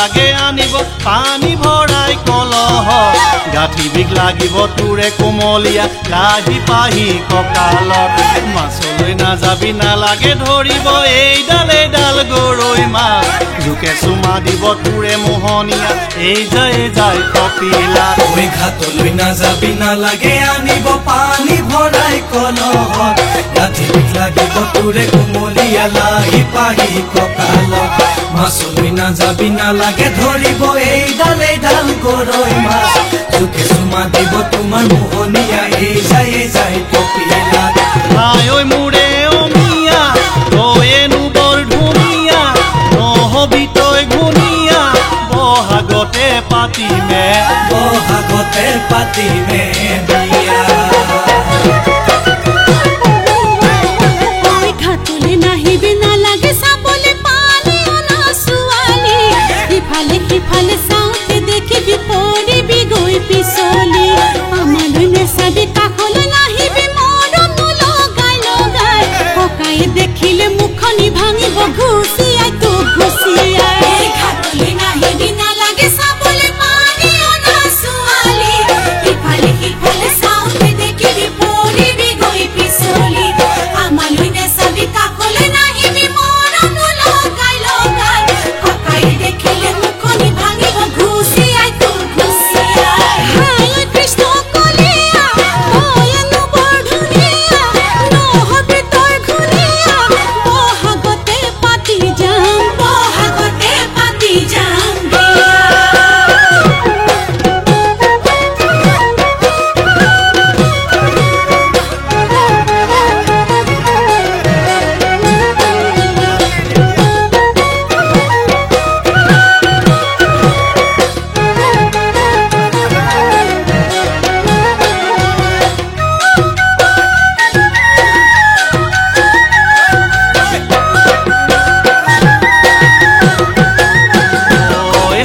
নালাগে আনিব পানী ভৰাই কলহ গাঁঠি বিষ লাগিব তোৰে কোমলীয়া লাহি পাহি কঁকালত মাছলৈ নাযাবি নালাগে ধৰিব এইডাল গৰৈ মাছ জোকে চুমা দিব তোৰে মোহনীয়া এই যায় কপিলা ঐ ঘাটলৈ নাযাবি নালাগে আনিব পানী ভৰাই কলহ গাঁঠি বিষ লাগিব তোৰে কোমলীয়া লাহি পাহি কঁকালত মাছলৈ নাযাবি নালাগে ধৰিব এইডাল গৰৈ মাছ জোকে চুমা দিব তোমাৰ মোহনীয়া এই যায় কপিলা হাই ঐ মোৰে অমিয়া তয়েনো বৰ ধুনীয়া নহবি তই ঘুনীয়া বহাগতে পাতিমে বিয়া ঘাটলে নাহিবি নালাগে চাবলে পানী অনা ছোৱালী ইফালে সিফালে চাওঁতে দেখিবি পৰিবি গৈ পিছলি আমালৈ নেচাবি কাষলৈ নাহিবি মৰম লগাই ককায়ে দেখিলে মুখনি ভাঙিব ঘুচিয়াই তোক ঘুচিয়াই ঘাটলে নাহিবি নালাগে চাবলে পানী অনা ছোৱালী ইফালে সিফালে চাওঁতে দেখিবি পৰিবি গৈ পিছলি আমালৈ নেচাবি কাষলৈ নাহিবি মৰম লগাই ককায়ে দেখিলে মুখনি ভাঙিব ঘুচিয়াই তোক ঘুচিয়াই হাই কৃষ্ণ কলিয়া তয়েনো বৰ ধুনীয়া নহবি তই ঘুনীয়া বহাগতে পাতি যাম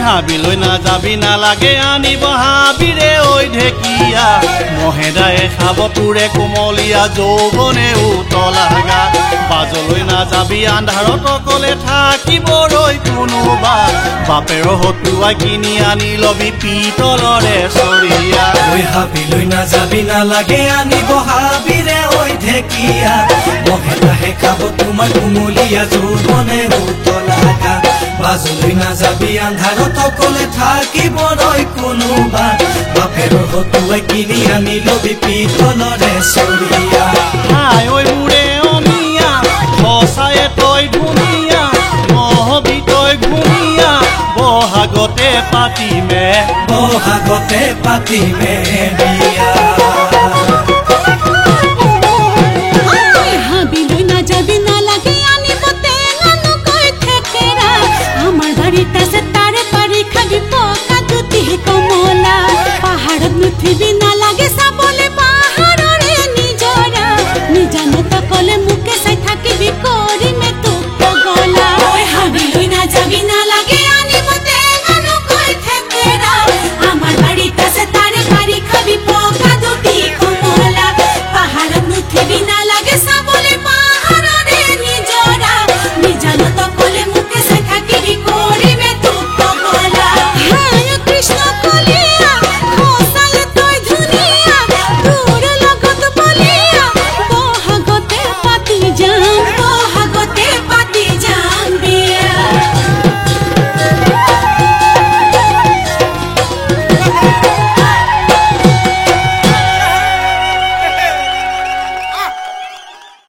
হাবিলৈ নাযাবি নালাগে আনিব হাবিৰে ঐ ঢেকীয়া মহেদায়ে খাব তোৰে কোমলীয়া যৌৱনে উতলাগা বাজলৈ নাযাবি আন্ধাৰত অকলে থাকিব ৰৈ কোনোবা বাপেৰ হতুৱাই কিনি আনি লবি পিতলৰে চৰিয়া ঐ হাবিলৈ নাযাবি নালাগে আনিব হাবিৰে ঐ ঢেকীয়া মহেদাহে খাব তোমাৰ কোমলীয়া যৌৱনে উতলাগা বাজলৈ নাযাবি আন্ধাৰত অকলে থাকিব ৰৈ কোনোবা বাপেৰ হতুৱাই কিনি আনি লবি পিতলৰে চৰিয়া হাই ঐ মোৰে অমিয়া সঁচায়ে তই ধুনীয়া নহবি তই ঘুনীয়া বহাগতে পাতিমে বিয়া হাবিলৈ নাযাবি নালাগে আনিব টেঙা নকৈ থেকেৰা আমাৰ বাৰীত আছে তাৰে পাৰি খাবি পকা দুটি কমলা পাহাৰত নুঠিবি